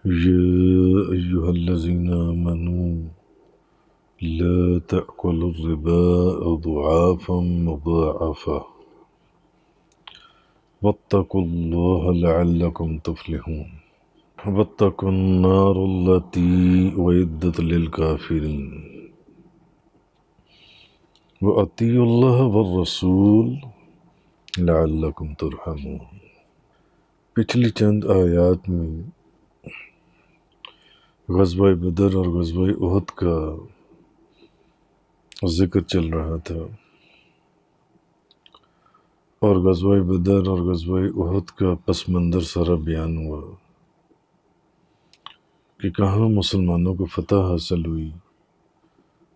يا أيها الذين آمنوا لا تأكلوا الربا أضعافا مضاعفة واتقوا الله لعلكم تفلحون واتقوا النار التي أعدت للكافرين وأطيعوا الله والرسول لعلكم ترحمون۔ پچھلی چند آیات میں غزوہ بدر اور غزوہ احد کا ذکر چل رہا تھا، اور غزوہ بدر اور غزوہ احد کا پس منظر سارا بیان ہوا کہ کہاں مسلمانوں کو فتح حاصل ہوئی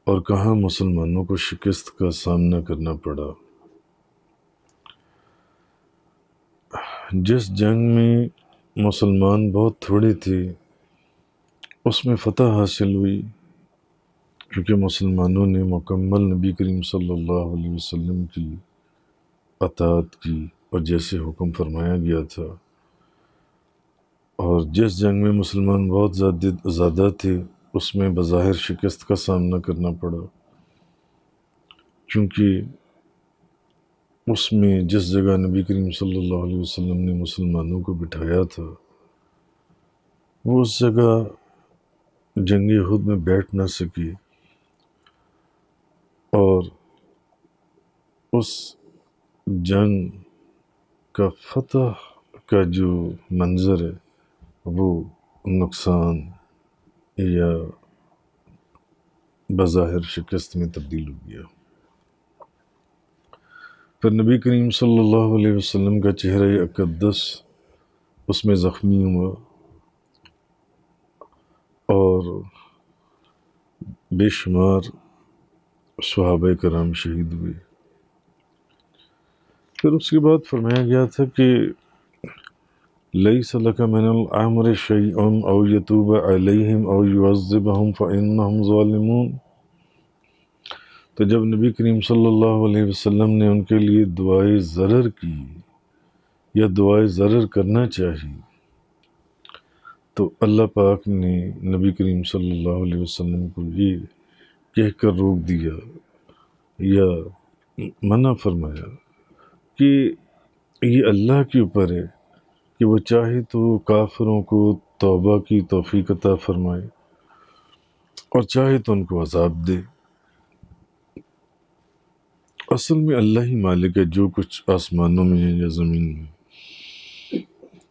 اور کہاں مسلمانوں کو شکست کا سامنا کرنا پڑا۔ جس جنگ میں مسلمان بہت تھوڑے تھے اس میں فتح حاصل ہوئی، کیونکہ مسلمانوں نے مکمل نبی کریم صلی اللہ علیہ وسلم کی اطاعت کی اور جیسے حکم فرمایا گیا تھا۔ اور جس جنگ میں مسلمان بہت زیادہ تھے اس میں بظاہر شکست کا سامنا کرنا پڑا، کیونکہ اس میں جس جگہ نبی کریم صلی اللہ علیہ وسلم نے مسلمانوں کو بٹھایا تھا وہ اس جگہ جنگ احد میں بیٹھ نہ سکی، اور اس جنگ کا فتح کا جو منظر ہے وہ نقصان یا بظاہر شکست میں تبدیل ہو گیا۔ پھر نبی کریم صلی اللہ علیہ وسلم کا چہرہ اقدس اس میں زخمی ہوا اور بے شمار صحابہ کرام شہید ہوئے۔ پھر اس کے بعد فرمایا گیا تھا کہ لیس لک من الامر شیء او یتوب علیہم او یعذبہم فانہم ظالمون۔ تو جب نبی کریم صلی اللہ علیہ وسلم نے ان کے لیے دعائے ضرر کی یا دعائے ضرر کرنا چاہی تو اللہ پاک نے نبی کریم صلی اللہ علیہ وسلم کو یہ کہہ کر روک دیا یا منع فرمایا کہ یہ اللہ کے اوپر ہے کہ وہ چاہے تو کافروں کو توبہ کی توفیق عطا فرمائے اور چاہے تو ان کو عذاب دے۔ اصل میں اللہ ہی مالک ہے، جو کچھ آسمانوں میں ہے یا زمین میں،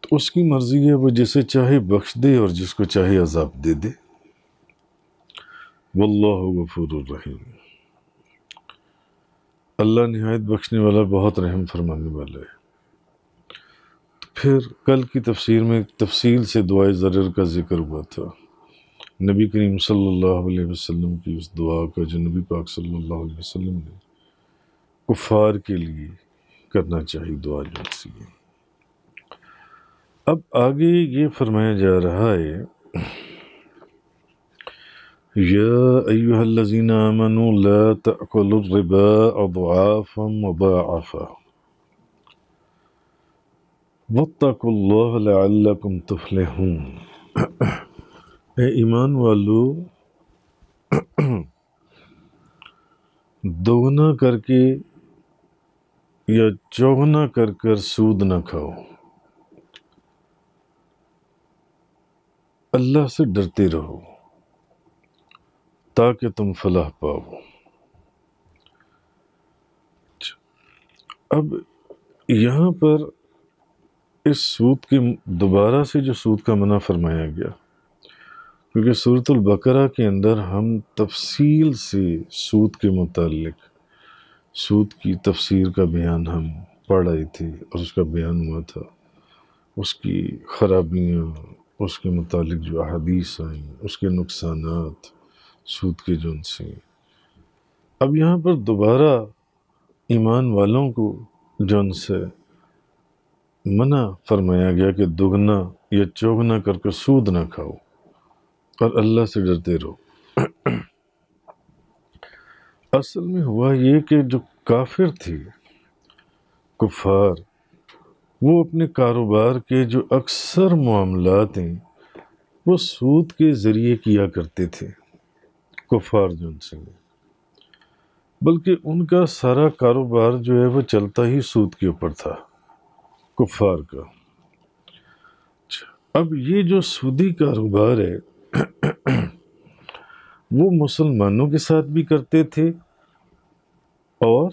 تو اس کی مرضی ہے، وہ جسے چاہے بخش دے اور جس کو چاہے عذاب دے دے۔ واللہ غفور الرحیم، اللہ نہایت بخشنے والا، بہت رحم فرمانے والا ہے۔ پھر کل کی تفسیر میں تفصیل سے دعائے ضرر کا ذکر ہوا تھا، نبی کریم صلی اللہ علیہ وسلم کی اس دعا کا جو نبی پاک صلی اللہ علیہ وسلم نے کفار کے لیے کرنا چاہیے دعا جو سی ہے۔ اب آگے یہ فرمایا جا رہا ہے یا ایہا الذین آمنوا لا تأکلوا الربا اضعافا مضاعفا واتقوا اللہ لعلکم تفلحون۔ اے ایمان والو، دوگنا کر کے یا چوگنا کر کر سود نہ کھاؤ، اللہ سے ڈرتے رہو تاکہ تم فلاح پاؤ۔ اب یہاں پر اس سود کے دوبارہ سے جو سود کا منع فرمایا گیا، کیونکہ سورۃ البقرہ کے اندر ہم تفصیل سے سود کے متعلق سود کی تفسیر کا بیان ہم پڑھ رہے تھے اور اس کا بیان ہوا تھا، اس کی خرابیاں، اس کے متعلق جو احادیث آئیں، اس کے نقصانات سود کے جو ان سے۔ اب یہاں پر دوبارہ ایمان والوں کو جو ان سے منع فرمایا گیا کہ دگنا یا چوگنا کر کے سود نہ کھاؤ اور اللہ سے ڈرتے رہو۔ اصل میں ہوا یہ کہ جو کافر تھے، کفار، وہ اپنے کاروبار کے جو اکثر معاملات ہیں وہ سود کے ذریعے کیا کرتے تھے کفار جو ان سے، بلکہ ان کا سارا کاروبار جو ہے وہ چلتا ہی سود کے اوپر تھا کفار کا۔ اب یہ جو سودی کاروبار ہے وہ مسلمانوں کے ساتھ بھی کرتے تھے اور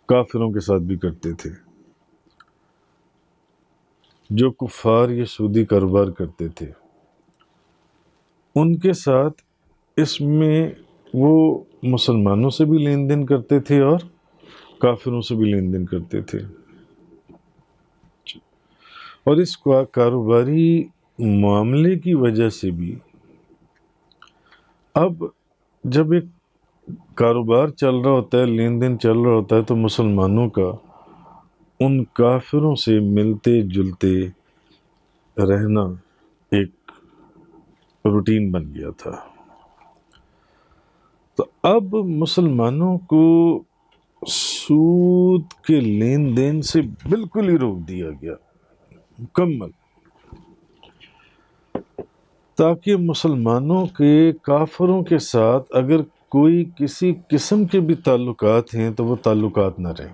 کافروں کے ساتھ بھی کرتے تھے۔ جو کفار یہ سودی کاروبار کرتے تھے ان کے ساتھ اس میں وہ مسلمانوں سے بھی لین دین کرتے تھے اور کافروں سے بھی لین دین کرتے تھے، اور اس کاروباری معاملے کی وجہ سے بھی اب جب ایک کاروبار چل رہا ہوتا ہے، لین دین چل رہا ہوتا ہے، تو مسلمانوں کا ان کافروں سے ملتے جلتے رہنا ایک روٹین بن گیا تھا۔ تو اب مسلمانوں کو سود کے لین دین سے بالکل ہی روک دیا گیا، مکمل، تاکہ مسلمانوں کے کافروں کے ساتھ اگر کوئی کسی قسم کے بھی تعلقات ہیں تو وہ تعلقات نہ رہیں،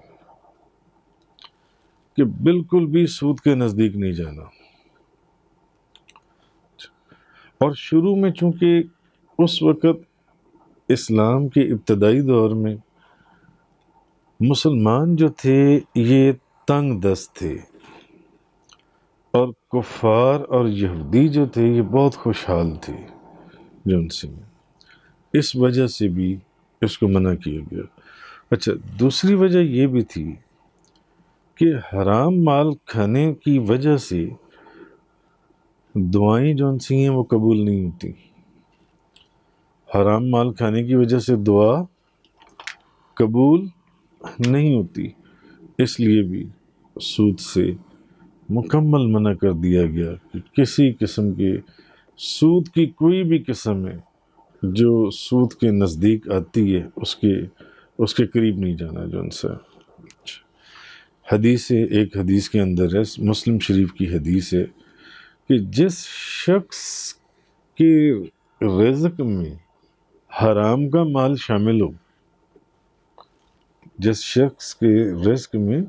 کہ بالکل بھی سود کے نزدیک نہیں جانا۔ اور شروع میں چونکہ اس وقت اسلام کے ابتدائی دور میں مسلمان جو تھے یہ تنگ دست تھے، اور کفار اور یہودی جو تھے یہ بہت خوشحال تھے جو ان سے، اس وجہ سے بھی اس کو منع کیا گیا۔ اچھا، دوسری وجہ یہ بھی تھی کہ حرام مال کھانے کی وجہ سے دعائیں جو ان سی ہیں وہ قبول نہیں ہوتی۔ حرام مال کھانے کی وجہ سے دعا قبول نہیں ہوتی، اس لیے بھی سود سے مکمل منع کر دیا گیا کہ کسی قسم کے سود کی کوئی بھی قسم ہے جو سود کے نزدیک آتی ہے اس کے قریب نہیں جانا جو ان سے۔ حدیث ہے، ایک حدیث کے اندر ہے، مسلم شریف کی حدیث ہے کہ جس شخص کے رزق میں حرام کا مال شامل ہو، جس شخص کے رزق میں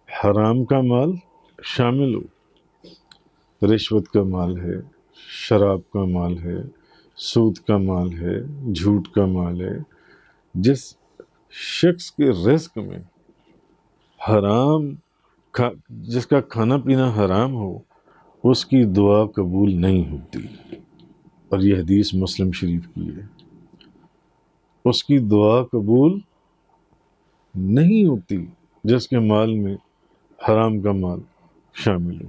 حرام کا مال شامل ہو، رشوت کا مال ہے، شراب کا مال ہے، سود کا مال ہے، جھوٹ کا مال ہے، جس شخص کے رزق میں حرام جس کا کھانا پینا حرام ہو، اس کی دعا قبول نہیں ہوتی، اور یہ حدیث مسلم شریف کی ہے۔ اس کی دعا قبول نہیں ہوتی جس کے مال میں حرام کا مال شامل ہو۔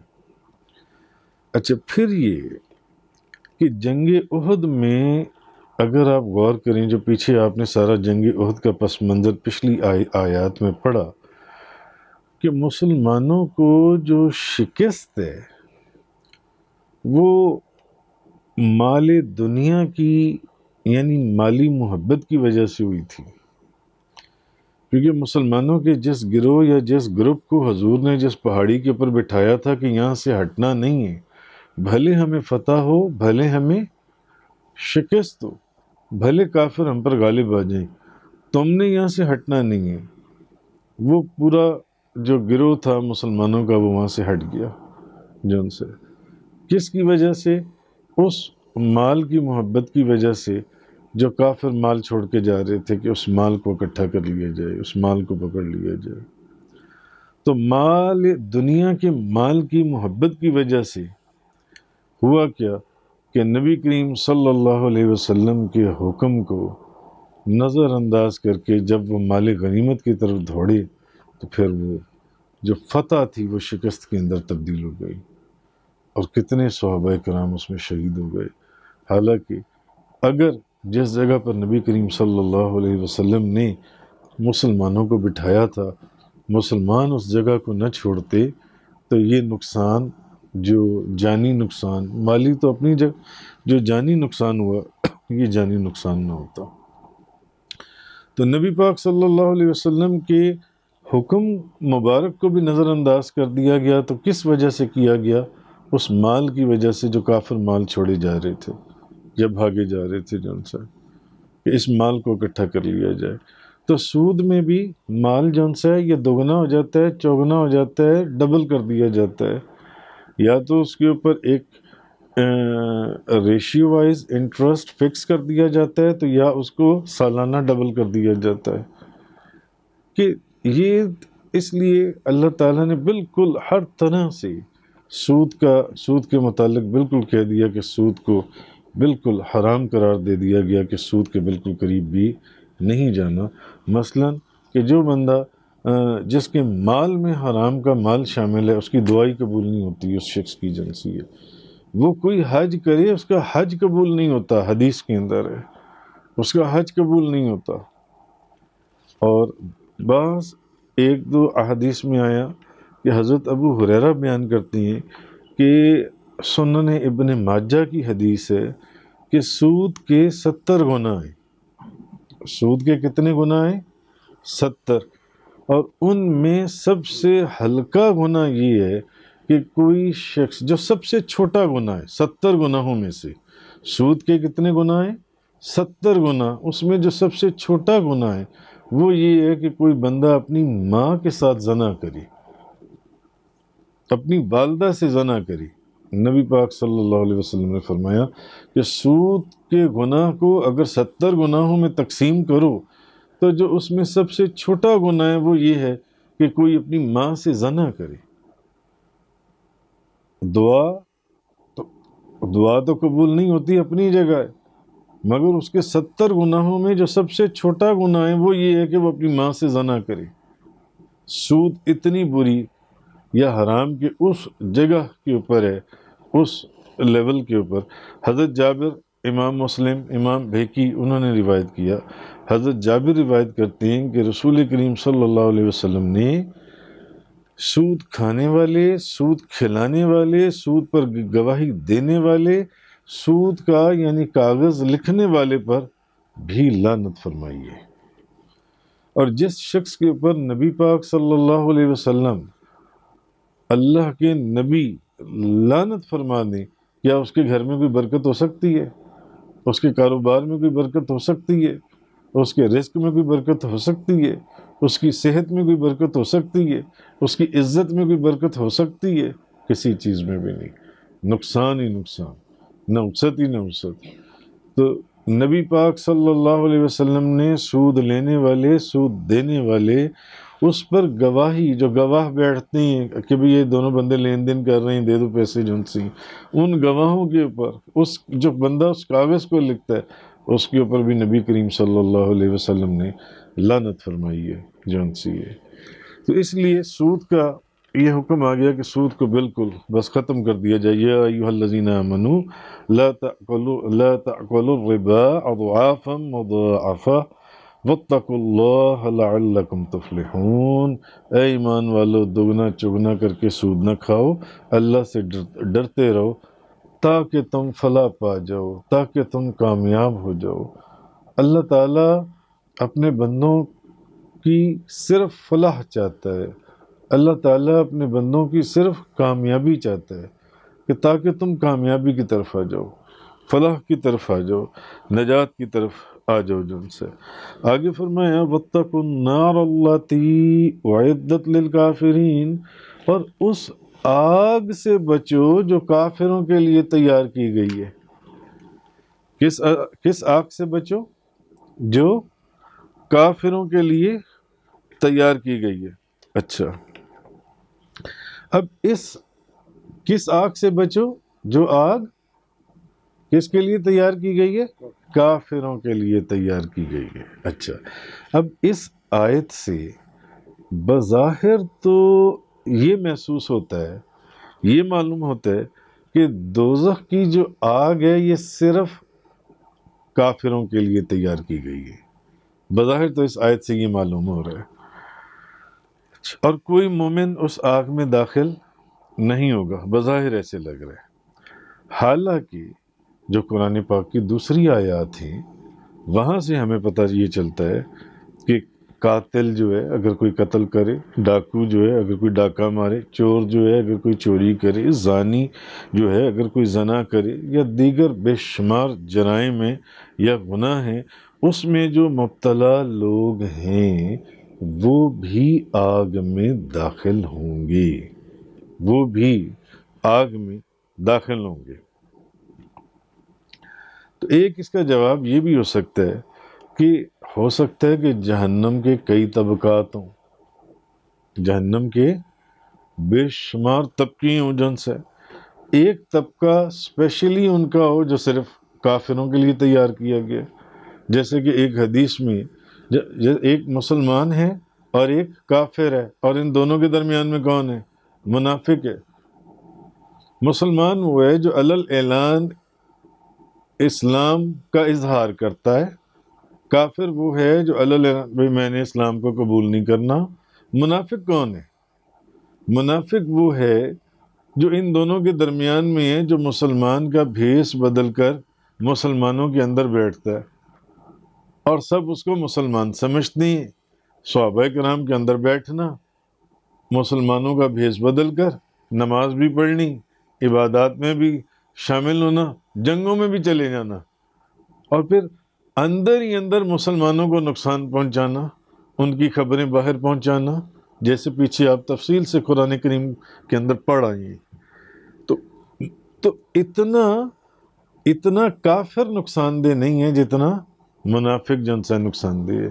اچھا، پھر یہ کہ جنگ احد میں اگر آپ غور کریں، جو پیچھے آپ نے سارا جنگ احد کا پس منظر پچھلی آیات میں پڑھا، کہ مسلمانوں کو جو شکست ہے وہ مال دنیا کی یعنی مالی محبت کی وجہ سے ہوئی تھی، کیونکہ مسلمانوں کے جس گروہ یا جس گروپ کو حضور نے جس پہاڑی کے اوپر بٹھایا تھا کہ یہاں سے ہٹنا نہیں ہے، بھلے ہمیں فتح ہو، بھلے ہمیں شکست ہو، بھلے کافر ہم پر غالب آ جائیں، تم نے یہاں سے ہٹنا نہیں ہے، وہ پورا جو گروہ تھا مسلمانوں کا وہ وہاں سے ہٹ گیا جو ان سے، کس کی وجہ سے؟ اس مال کی محبت کی وجہ سے، جو کافر مال چھوڑ کے جا رہے تھے کہ اس مال کو اکٹھا کر لیا جائے، اس مال کو پکڑ لیا جائے۔ تو مال دنیا کے مال کی محبت کی وجہ سے ہوا کیا کہ نبی کریم صلی اللہ علیہ وسلم کے حکم کو نظر انداز کر کے جب وہ مال غنیمت کی طرف دوڑے تو پھر وہ جو فتح تھی وہ شکست کے اندر تبدیل ہو گئی، اور کتنے صحابہ کرام اس میں شہید ہو گئے۔ حالانکہ اگر جس جگہ پر نبی کریم صلی اللہ علیہ وسلم نے مسلمانوں کو بٹھایا تھا مسلمان اس جگہ کو نہ چھوڑتے تو یہ نقصان، جو جانی نقصان، مالی تو اپنی جگہ، جو جانی نقصان ہوا یہ جانی نقصان نہ ہوتا۔ تو نبی پاک صلی اللہ علیہ وسلم کے حکم مبارک کو بھی نظر انداز کر دیا گیا، تو کس وجہ سے کیا گیا؟ اس مال کی وجہ سے جو کافر مال چھوڑے جا رہے تھے یا بھاگے جا رہے تھے جن سے، کہ اس مال کو اکٹھا کر لیا جائے۔ تو سود میں بھی مال جون سا ہے یہ دوگنا ہو جاتا ہے، چوگنا ہو جاتا ہے، ڈبل کر دیا جاتا ہے، یا تو اس کے اوپر ایک ریشیو وائز انٹرسٹ فکس کر دیا جاتا ہے، تو یا اس کو سالانہ ڈبل کر دیا جاتا ہے۔ کہ یہ اس لیے اللہ تعالیٰ نے بالکل ہر طرح سے سود کے متعلق بالکل کہہ دیا کہ سود کو بالکل حرام قرار دے دیا گیا کہ سود کے بالکل قریب بھی نہیں جانا۔ مثلا کہ جو بندہ جس کے مال میں حرام کا مال شامل ہے، اس کی دعائی قبول نہیں ہوتی، اس شخص کی جنسی ہے، وہ کوئی حج کرے اس کا حج قبول نہیں ہوتا، حدیث کے اندر ہے اس کا حج قبول نہیں ہوتا۔ اور بعض ایک دو احادیث میں آیا کہ حضرت ابو ہریرہ بیان کرتی ہیں کہ سنن ابن ماجہ کی حدیث ہے کہ سود کے 70 گناہ ہیں۔ سود کے کتنے گناہ ہیں؟ 70۔ اور ان میں سب سے ہلکا گناہ یہ ہے کہ کوئی شخص جو سب سے چھوٹا گناہ ہے 70 گناہوں میں سے، سود کے کتنے گناہ ہیں؟ 70 گناہ، اس میں جو سب سے چھوٹا گناہ ہے وہ یہ ہے کہ کوئی بندہ اپنی ماں کے ساتھ زنا کرے، اپنی والدہ سے زنا کرے۔ نبی پاک صلی اللہ علیہ وسلم نے فرمایا کہ سود کے گناہ کو اگر 70 گناہوں میں تقسیم کرو تو جو اس میں سب سے چھوٹا گناہ ہے وہ یہ ہے کہ کوئی اپنی ماں سے زنا کرے۔ دعا تو قبول نہیں ہوتی اپنی جگہ ہے، مگر اس کے 70 گناہوں میں جو سب سے چھوٹا گناہ ہے وہ یہ ہے کہ وہ اپنی ماں سے زنا کرے۔ سود اتنی بری یا حرام کے اس جگہ کے اوپر ہے، اس لیول کے اوپر۔ حضرت جابر، امام مسلم، امام بھیکی انہوں نے روایت کیا، حضرت جابر روایت کرتے ہیں کہ رسول کریم صلی اللہ علیہ وسلم نے سود کھانے والے، سود کھلانے والے، سود پر گواہی دینے والے، سود کا یعنی کاغذ لکھنے والے پر بھی لعنت فرمائی ہے۔ اور جس شخص کے اوپر نبی پاک صلی اللہ علیہ وسلم، اللہ کے نبی لعنت فرما دیں، کیا اس کے گھر میں کوئی برکت ہو سکتی ہے؟ اس کے کاروبار میں کوئی برکت ہو سکتی ہے؟ اس کے رزق میں کوئی برکت ہو سکتی ہے؟ اس کی صحت میں کوئی برکت ہو سکتی ہے؟ اس کی عزت میں کوئی برکت ہو سکتی ہے؟ کسی چیز میں بھی نہیں، نقصان ہی نقصان، نوست ہی نوست۔ تو نبی پاک صلی اللہ علیہ وسلم نے سود لینے والے، سود دینے والے، اس پر گواہی، جو گواہ بیٹھتے ہیں کہ بھی یہ دونوں بندے لین دین کر رہے ہیں، دے دو پیسے جن سے، ان گواہوں کے اوپر اس جو بندہ اس کاغذ کو لکھتا ہے اس کے اوپر بھی نبی کریم صلی اللہ علیہ وسلم نے لعنت فرمائی ہے جن سی ہے۔ تو اس لیے سود کا یہ حکم آ گیا کہ سود کو بالکل بس ختم کر دیا جائے۔ یا ایھا الذین آمنوا لا تأکلوا الربا اضعافا مضاعفہ واتقوا اللہ لعلکم تفلحون۔ اے ایمان والو، دگنا چگنا کر کے سود نہ کھاؤ، اللہ سے ڈرتے رہو تاکہ تم فلاح پا جاؤ، تاکہ تم کامیاب ہو جاؤ۔ اللہ تعالیٰ اپنے بندوں کی صرف فلاح چاہتا ہے، اللہ تعالیٰ اپنے بندوں کی صرف کامیابی چاہتا ہے کہ تاکہ تم کامیابی کی طرف آ جاؤ، فلاح کی طرف آ جاؤ، نجات کی طرف آ جاؤ جن سے۔ آگے فرمایا واتقوا النار التی اعدت للکافرین، اور اس آگ سے بچو جو کافروں کے لیے تیار کی گئی ہے۔ کس آگ سے بچو؟ جو کافروں کے لیے تیار کی گئی ہے۔ اچھا، اب کس آگ سے بچو؟ جو آگ کس کے لیے تیار کی گئی ہے؟ کافروں کے لیے تیار کی گئی ہے۔ اچھا، اب اس آیت سے بظاہر تو یہ محسوس ہوتا ہے، یہ معلوم ہوتا ہے کہ دوزخ کی جو آگ ہے یہ صرف کافروں کے لیے تیار کی گئی ہے۔ بظاہر تو اس آیت سے یہ معلوم ہو رہا ہے، اور کوئی مومن اس آگ میں داخل نہیں ہوگا، بظاہر ایسے لگ رہا ہے۔ حالانکہ جو قرآن پاک کی دوسری آیات ہیں وہاں سے ہمیں پتہ یہ چلتا ہے کہ قاتل جو ہے اگر کوئی قتل کرے، ڈاکو جو ہے اگر کوئی ڈاکہ مارے، چور جو ہے اگر کوئی چوری کرے، زانی جو ہے اگر کوئی زنا کرے، یا دیگر بے شمار جرائم میں یا گناہ ہیں، اس میں جو مبتلا لوگ ہیں وہ بھی آگ میں داخل ہوں گے، وہ بھی آگ میں داخل ہوں گے۔ تو ایک اس کا جواب یہ بھی ہو سکتا ہے کہ ہو سکتا ہے کہ جہنم کے کئی طبقات ہوں، جہنم کے بے شمار طبقے ہوں، جن سے ایک طبقہ اسپیشلی ان کا ہو جو صرف کافروں کے لیے تیار کیا گیا، جیسے کہ ایک حدیث میں ایک مسلمان ہے اور ایک کافر ہے، اور ان دونوں کے درمیان میں کون ہے؟ منافق ہے۔ مسلمان وہ ہے جو علل اعلان اسلام کا اظہار کرتا ہے، کافر وہ ہے جو علل اعلان بھئی میں نے اسلام کو قبول نہیں کرنا۔ منافق کون ہے؟ منافق وہ ہے جو ان دونوں کے درمیان میں ہے، جو مسلمان کا بھیس بدل کر مسلمانوں کے اندر بیٹھتا ہے اور سب اس کو مسلمان سمجھتے ہیں۔ صحابہ کرام کے اندر بیٹھنا، مسلمانوں کا بھیس بدل کر نماز بھی پڑھنی، عبادات میں بھی شامل ہونا، جنگوں میں بھی چلے جانا، اور پھر اندر ہی اندر مسلمانوں کو نقصان پہنچانا، ان کی خبریں باہر پہنچانا، جیسے پیچھے آپ تفصیل سے قرآن کریم کے اندر پڑھ آئی ہیں۔ تو اتنا کافر نقصان دہ نہیں ہے جتنا منافق جن سے نقصان دہ ہے،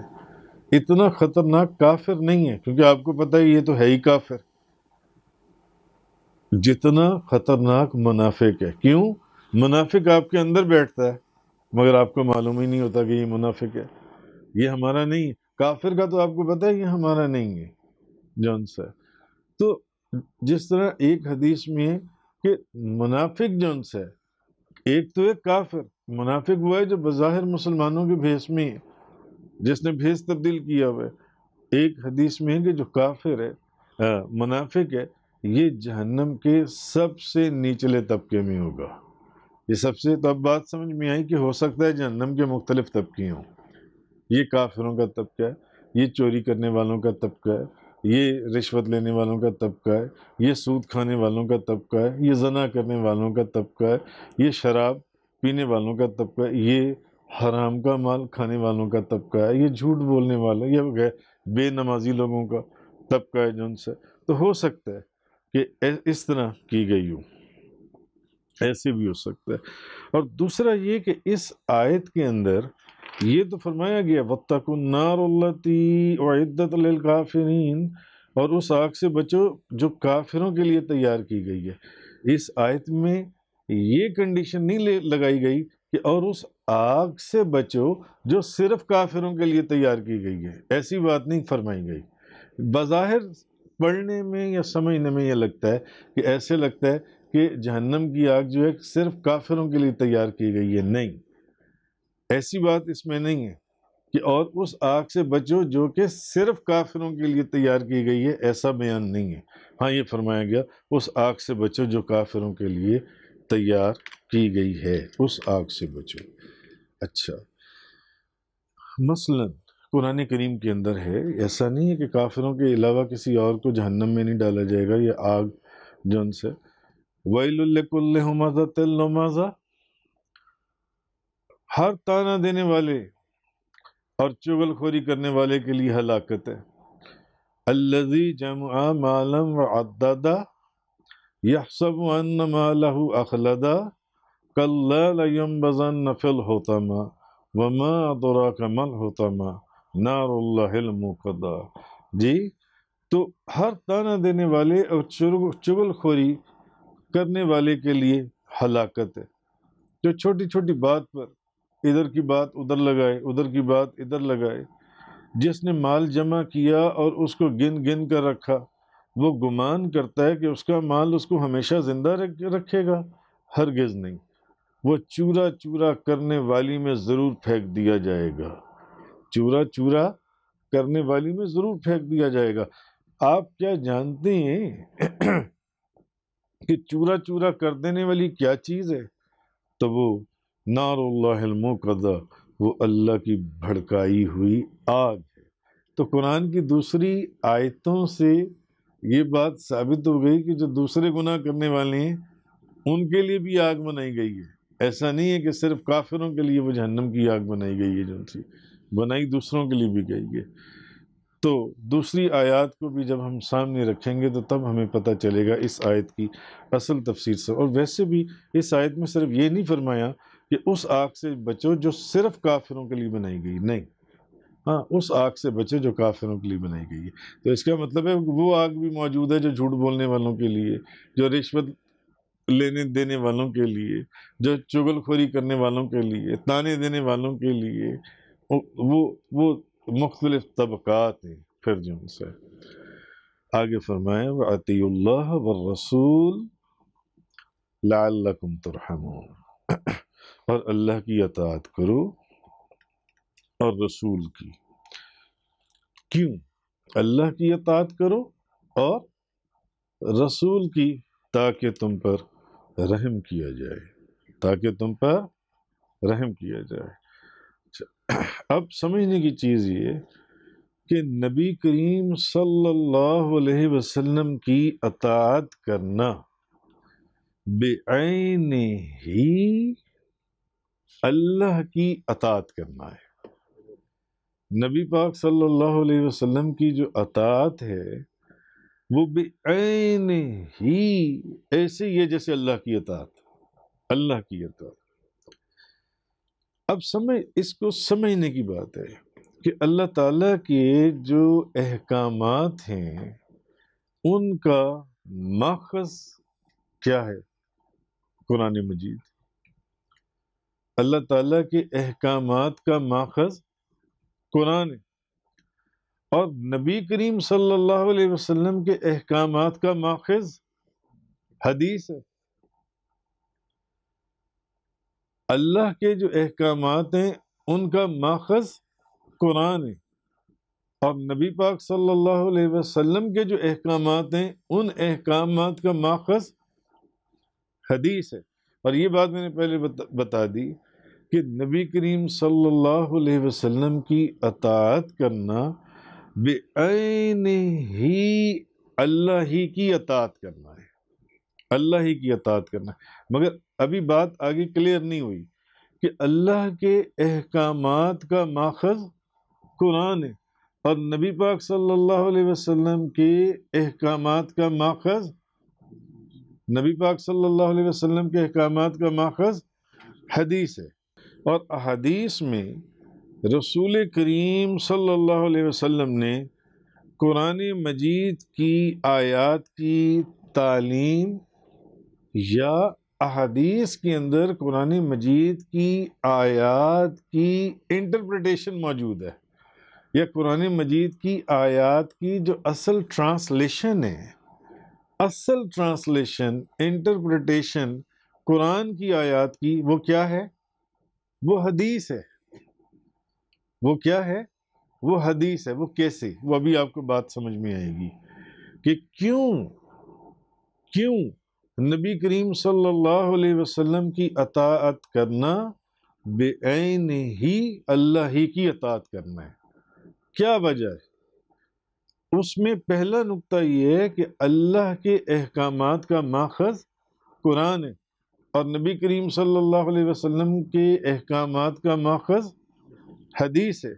اتنا خطرناک کافر نہیں ہے، کیونکہ آپ کو پتہ ہے یہ تو ہے ہی کافر، جتنا خطرناک منافق ہے۔ کیوں؟ منافق آپ کے اندر بیٹھتا ہے مگر آپ کو معلوم ہی نہیں ہوتا کہ یہ منافق ہے، یہ ہمارا نہیں ہے۔ کافر کا تو آپ کو پتہ ہے یہ ہمارا نہیں ہے جون سے۔ تو جس طرح ایک حدیث میں ہے کہ منافق جون سے، ایک تو ایک کافر، منافق وہ ہے جو بظاہر مسلمانوں کے بھیس میں ہے، جس نے بھیس تبدیل کیا ہوا ہے۔ ایک حدیث میں ہے کہ جو کافر ہے، منافق ہے، یہ جہنم کے سب سے نچلے طبقے میں ہوگا۔ یہ سب سے، تو اب بات سمجھ میں آئی کہ ہو سکتا ہے جہنم کے مختلف طبقے ہوں۔ یہ کافروں کا طبقہ ہے، یہ چوری کرنے والوں کا طبقہ ہے، یہ رشوت لینے والوں کا طبقہ ہے، یہ سود کھانے والوں کا طبقہ ہے، یہ زنا کرنے والوں کا طبقہ ہے، یہ شراب پینے والوں کا طبقہ ہے، یہ حرام کا مال کھانے والوں کا طبقہ ہے، یہ جھوٹ بولنے والے، یہ بے نمازی لوگوں کا طبقہ ہے جن سے۔ تو ہو سکتا ہے کہ اس طرح کی گئی ہو، ایسے بھی ہو سکتا ہے۔ اور دوسرا یہ کہ اس آیت کے اندر یہ تو فرمایا گیا وَاتَّقُوا النَّارَ الَّتِي أُعِدَّتْ لِلْكَافِرِينَ، اور اس آگ سے بچو جو کافروں کے لیے تیار کی گئی ہے۔ اس آیت میں یہ کنڈیشن نہیں لگائی گئی کہ اور اس آگ سے بچو جو صرف کافروں کے لیے تیار کی گئی ہے، ایسی بات نہیں فرمائی گئی۔ بظاہر پڑھنے میں یا سمجھنے میں یہ لگتا ہے کہ ایسے لگتا ہے کہ جہنم کی آگ جو ہے صرف کافروں کے لیے تیار کی گئی ہے۔ نہیں، ایسی بات اس میں نہیں ہے کہ اور اس آگ سے بچو جو کہ صرف کافروں کے لیے تیار کی گئی ہے، ایسا بیان نہیں ہے۔ ہاں یہ فرمایا گیا اس آگ سے بچو جو کافروں کے لیے تیار کی گئی ہے، اس آگ سے بچو۔ اچھا، مثلا قرآن کریم کے اندر ہے، ایسا نہیں ہے کہ کافروں کے علاوہ کسی اور کو جہنم میں نہیں ڈالا جائے گا، یہ آگ جن سے وَيْلٌ لِّكُلِّ ہُمَزَةٍ لُمَزَةٍ، ہر تانا دینے والے اور چغل خوری کرنے والے کے لیے ہلاکت ہے۔ الَّذِي جَمَعَ مَالًا وَعَدَّدَهُ يَحْسَبُ أَنَّ مَالَهُ أَخْلَدَهُ كَلَّا لَيُنبَذَنَّ فِي الْحُطَمَةِ وَمَا أَدْرَاكَ مَا الْحُطَمَةُ نَارُ اللَّهِ الْمُوقَدَةُ۔ جی، تو ہر تانا دینے والے اور چغل خوری کرنے والے کے لیے ہلاکت ہے، جو چھوٹی چھوٹی بات پر ادھر کی بات ادھر لگائے، ادھر کی بات ادھر لگائے۔ جس نے مال جمع کیا اور اس کو گن گن کر رکھا، وہ گمان کرتا ہے کہ اس کا مال اس کو ہمیشہ زندہ رکھے گا، ہرگز نہیں، وہ چورا چورا کرنے والی میں ضرور پھینک دیا جائے گا، چورا چورا کرنے والی میں ضرور پھینک دیا جائے گا۔ آپ کیا جانتے ہیں کہ چورا چورا کر دینے والی کیا چیز ہے؟ تو وہ نار اللہ الموقدہ، وہ اللہ کی بھڑکائی ہوئی آگ ہے۔ تو قرآن کی دوسری آیتوں سے یہ بات ثابت ہو گئی کہ جو دوسرے گناہ کرنے والے ہیں ان کے لیے بھی آگ بنائی گئی ہے. ایسا نہیں ہے کہ صرف کافروں کے لیے وہ جہنم کی آگ بنائی گئی ہے، جو سی بنائی دوسروں کے لیے بھی گئی ہے. تو دوسری آیات کو بھی جب ہم سامنے رکھیں گے تو تب ہمیں پتہ چلے گا اس آیت کی اصل تفسیر سے. اور ویسے بھی اس آیت میں صرف یہ نہیں فرمایا کہ اس آگ سے بچو جو صرف کافروں کے لیے بنائی گئی، نہیں، ہاں اس آگ سے بچو جو کافروں کے لیے بنائی گئی ہے. تو اس کا مطلب ہے وہ آگ بھی موجود ہے جو جھوٹ بولنے والوں کے لیے، جو رشوت لینے دینے والوں کے لیے، جو چغل خوری کرنے والوں کے لیے، تانے دینے والوں کے لیے. وہ مختلف طبقات ہیں. پھر جو ان سے آگے فرمایا وَأَطِيعُوا اللَّهَ وَالرَّسُولَ لَعَلَّكُمْ تُرْحَمُونَ، اور اللہ کی اطاعت کرو اور رسول کی. کیوں؟ اللہ کی اطاعت کرو اور رسول کی، تاکہ تم پر رحم کیا جائے، تاکہ تم پر رحم کیا جائے. اب سمجھنے کی چیز یہ کہ نبی کریم صلی اللہ علیہ وسلم کی اطاعت کرنا بعین ہی اللہ کی اطاعت کرنا ہے. نبی پاک صلی اللہ علیہ وسلم کی جو اطاعت ہے وہ بعین ہی ایسے ہی ہے جیسے اللہ کی اطاعت، اللہ کی اطاعت. اب اس کو سمجھنے کی بات ہے کہ اللہ تعالیٰ کے جو احکامات ہیں ان کا ماخذ کیا ہے؟ قرآن مجید. اللہ تعالیٰ کے احکامات کا ماخذ قرآن ہے، اور نبی کریم صلی اللہ علیہ وسلم کے احکامات کا ماخذ حدیث ہے. اللہ کے جو احکامات ہیں ان کا ماخذ قرآن ہے، اور نبی پاک صلی اللہ علیہ وسلم کے جو احکامات ہیں ان احکامات کا ماخذ حدیث ہے. اور یہ بات میں نے پہلے بتا دی کہ نبی کریم صلی اللہ علیہ وسلم کی اطاعت کرنا بعین ہی اللہ ہی کی اطاعت کرنا ہے، اللہ ہی کی اطاعت کرنا ہے. مگر ابھی بات آگے کلیئر نہیں ہوئی کہ اللہ کے احکامات کا ماخذ قرآن ہے اور نبی پاک صلی اللہ علیہ وسلم کے احکامات کا ماخذ، نبی پاک صلی اللہ علیہ وسلم کے احکامات کا ماخذ حدیث ہے. اور احادیث میں رسول کریم صلی اللہ علیہ وسلم نے قرآن مجید کی آیات کی تعلیم یا احادیث کے اندر قرآن مجید کی آیات کی انٹرپریٹیشن موجود ہے، یا قرآن مجید کی آیات کی جو اصل ٹرانسلیشن ہے، اصل ٹرانسلیشن انٹرپریٹیشن قرآن کی آیات کی، وہ کیا ہے؟ وہ حدیث ہے. وہ کیا ہے؟ وہ حدیث ہے. وہ کیسے؟ وہ ابھی آپ کو بات سمجھ میں آئے گی کہ کیوں نبی کریم صلی اللہ علیہ وسلم کی اطاعت کرنا بعین ہی اللہ ہی کی اطاعت کرنا ہے. کیا وجہ ہے؟ اس میں پہلا نقطہ یہ ہے کہ اللہ کے احکامات کا ماخذ قرآن ہے اور نبی کریم صلی اللہ علیہ وسلم کے احکامات کا ماخذ حدیث ہے.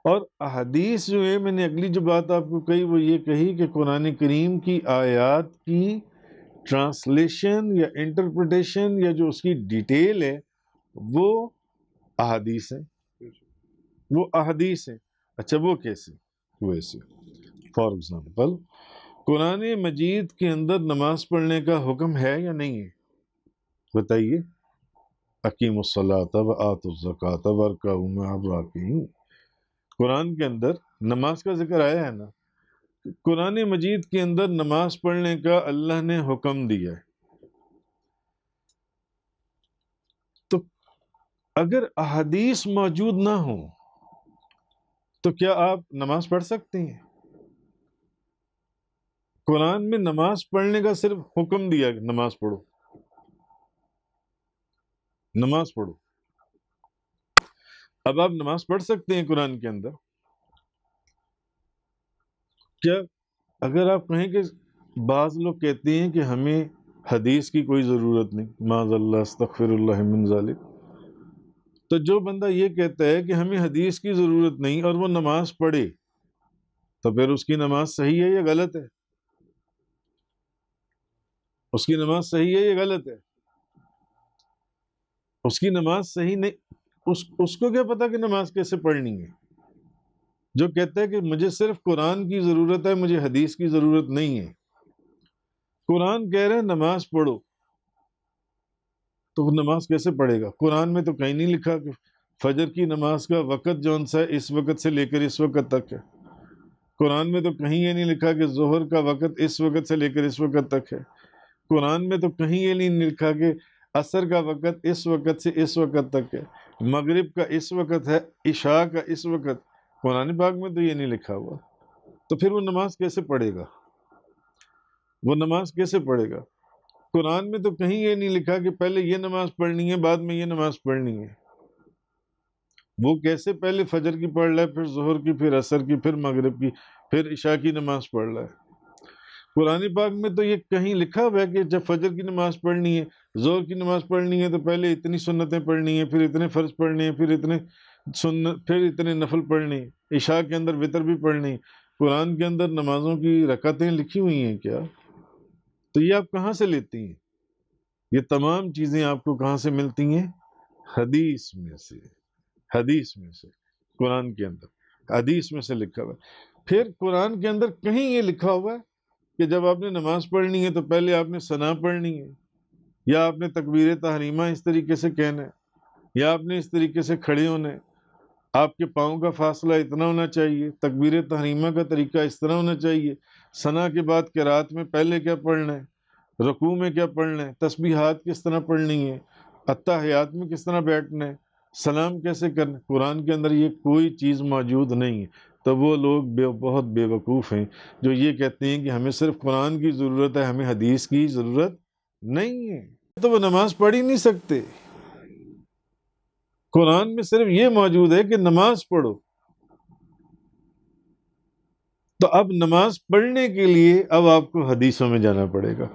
اور احادیث جو ہے، میں نے اگلی جو بات آپ کو کہی وہ یہ کہی کہ قرآن کریم کی آیات کی ٹرانسلیشن یا انٹرپریٹیشن یا جو اس کی ڈیٹیل ہے وہ احادیث ہے، وہ احادیث ہے. اچھا وہ کیسے؟ ویسے فار ایگزامپل قرآن مجید کے اندر نماز پڑھنے کا حکم ہے یا نہیں ہے؟ بتائیے. اقیموا الصلاۃ وآتوا الزکاۃ وارکعوا مع الراکعین. قرآن کے اندر نماز کا ذکر آیا ہے نا. قرآن مجید کے اندر نماز پڑھنے کا اللہ نے حکم دیا ہے. تو اگر احادیث موجود نہ ہوں تو کیا آپ نماز پڑھ سکتے ہیں؟ قرآن میں نماز پڑھنے کا صرف حکم دیا کہ نماز پڑھو، نماز پڑھو. اب آپ نماز پڑھ سکتے ہیں قرآن کے اندر؟ کیا اگر آپ کہیں کہ بعض لوگ کہتے ہیں کہ ہمیں حدیث کی کوئی ضرورت نہیں، معاذ اللہ استغفر اللہ من ذالک، تو جو بندہ یہ کہتا ہے کہ ہمیں حدیث کی ضرورت نہیں اور وہ نماز پڑھے، تو پھر اس کی نماز صحیح ہے یا غلط ہے؟ اس کی نماز صحیح ہے یا غلط ہے؟ اس کی نماز صحیح نہیں، اس کو کیا پتا کہ نماز کیسے پڑھنی ہے؟ جو کہتا ہے کہ مجھے صرف قرآن کی ضرورت ہے، مجھے حدیث کی ضرورت نہیں ہے، قرآن کہہ رہے ہیں نماز پڑھو، تو وہ نماز کیسے پڑھے گا؟ قرآن میں تو کہیں نہیں لکھا کہ فجر کی نماز کا وقت جون سا ہے اس وقت سے لے کر اس وقت تک ہے، قرآن میں تو کہیں یہ نہیں لکھا کہ ظہر کا وقت اس وقت سے لے کر اس وقت تک ہے، قرآن میں تو کہیں یہ نہیں لکھا کہ عصر کا وقت اس وقت سے اس وقت تک ہے، مغرب کا اس وقت ہے، عشاء کا اس وقت، قرآن پاک میں تو یہ نہیں لکھا ہوا، تو پھر وہ نماز کیسے پڑھے گا؟ وہ نماز کیسے پڑھے گا؟ قرآن میں تو کہیں یہ نہیں لکھا کہ پہلے یہ نماز پڑھنی ہے بعد میں یہ نماز پڑھنی ہے، وہ کیسے پہلے فجر کی پڑھ رہا ہے، پھر ظہر کی، پھر عصر کی، پھر مغرب کی، پھر عشاء کی نماز پڑھ رہا ہے؟ قرآن پاک میں تو یہ کہیں لکھا ہوا ہے کہ جب فجر کی نماز پڑھنی ہے، ظہر کی نماز پڑھنی ہے، تو پہلے اتنی سنتیں پڑھنی ہیں، پھر اتنے فرض پڑھنے ہیں، پھر اتنے نفل پڑھنے ہیں، عشاء کے اندر وتر بھی پڑھنی ہے۔ قرآن کے اندر نمازوں کی رکعتیں لکھی ہوئی ہیں کیا؟ تو یہ آپ کہاں سے لیتی ہیں؟ یہ تمام چیزیں آپ کو کہاں سے ملتی ہیں؟ حدیث میں سے، حدیث میں سے، قرآن کے اندر حدیث میں سے لکھا ہوا ہے۔ پھر قرآن کے اندر کہیں یہ لکھا ہوا ہے کہ جب آپ نے نماز پڑھنی ہے تو پہلے آپ نے ثنا پڑھنی ہے، یا آپ نے تکبیر تحریمہ اس طریقے سے کہنا ہے، یا آپ نے اس طریقے سے کھڑے ہونا ہے، آپ کے پاؤں کا فاصلہ اتنا ہونا چاہیے، تکبیر تحریمہ کا طریقہ اس طرح ہونا چاہیے، ثنا کے بعد قرات میں پہلے کیا پڑھنا ہے، رکوع میں کیا پڑھنا ہے، تسبیحات کس طرح پڑھنی ہے، اتحیات میں کس طرح بیٹھنا ہے، سلام کیسے کرنا ہے۔ قرآن کے اندر یہ کوئی چیز موجود نہیں ہے، تو وہ لوگ بہت بے وقوف ہیں جو یہ کہتے ہیں کہ ہمیں صرف قرآن کی ضرورت ہے، ہمیں حدیث کی ضرورت نہیں ہے، تو وہ نماز پڑھ ہی نہیں سکتے۔ قرآن میں صرف یہ موجود ہے کہ نماز پڑھو، تو اب نماز پڑھنے کے لیے اب آپ کو حدیثوں میں جانا پڑے گا،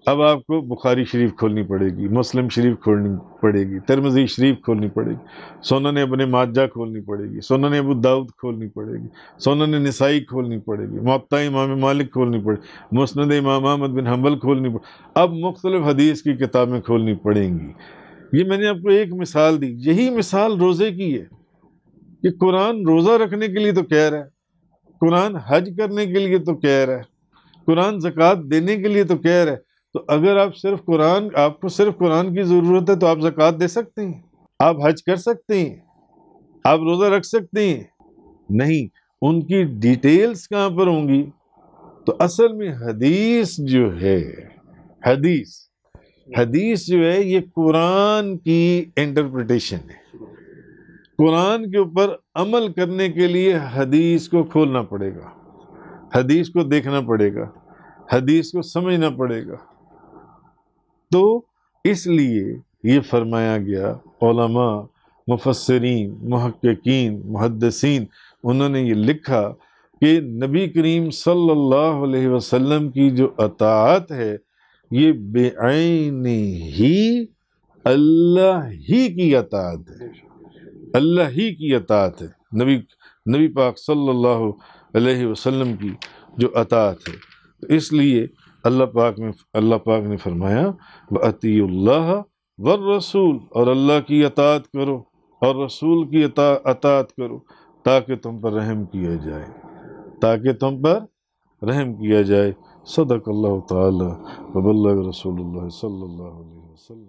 اب آپ کو بخاری شریف کھولنی پڑے گی، مسلم شریف کھولنی پڑے گی، ترمذی شریف کھولنی پڑے گی، سنن ابن ماجہ کھولنی پڑے گی، سنن ابو داؤد کھولنی پڑے گی، سنن نسائی کھولنی پڑے گی، موطا امام مالک کھولنی پڑے گی، مسند امام احمد بن حنبل کھولنی پڑے گی، اب مختلف حدیث کی کتابیں کھولنی پڑیں گی۔ یہ میں نے آپ کو ایک مثال دی، یہی مثال روزے کی ہے کہ قرآن روزہ رکھنے کے لیے تو کہہ رہا ہے، قرآن حج کرنے کے لیے تو کہہ رہا ہے، قرآن زکوٰۃ دینے کے لیے تو کہہ رہا ہے، تو اگر آپ کو صرف قرآن کی ضرورت ہے تو آپ زکوٰۃ دے سکتے ہیں، آپ حج کر سکتے ہیں، آپ روزہ رکھ سکتے ہیں؟ نہیں، ان کی ڈیٹیلز کہاں پر ہوں گی؟ تو اصل میں حدیث جو ہے، حدیث جو ہے یہ قرآن کی انٹرپریٹیشن ہے، قرآن کے اوپر عمل کرنے کے لیے حدیث کو کھولنا پڑے گا، حدیث کو دیکھنا پڑے گا، حدیث کو سمجھنا پڑے گا۔ تو اس لیے یہ فرمایا گیا، علماء، مفسرین، محققین، محدثین، انہوں نے یہ لکھا کہ نبی کریم صلی اللہ علیہ وسلم کی جو اطاعت ہے یہ بعین ہی اللہ ہی کی اطاعت ہے، اللہ ہی کی اطاعت ہے، نبی پاک صلی اللہ علیہ وسلم کی جو اطاعت ہے۔ تو اس لیے اللہ پاک نے فرمایا وَأَطِيعُوا اللَّهَ وَالرَّسُولَ، اور اللہ کی اطاعت کرو اور رسول کی اطاعت کرو تاکہ تم پر رحم کیا جائے، تاکہ تم پر رحم کیا جائے۔ صدق اللہ تعالی وبلغ رسول اللہ صلی اللہ علیہ وسلم۔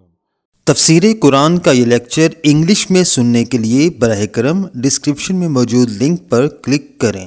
تفسیر قرآن کا یہ لیکچر انگلش میں سننے کے لیے براہ کرم ڈسکرپشن میں موجود لنک پر کلک کریں۔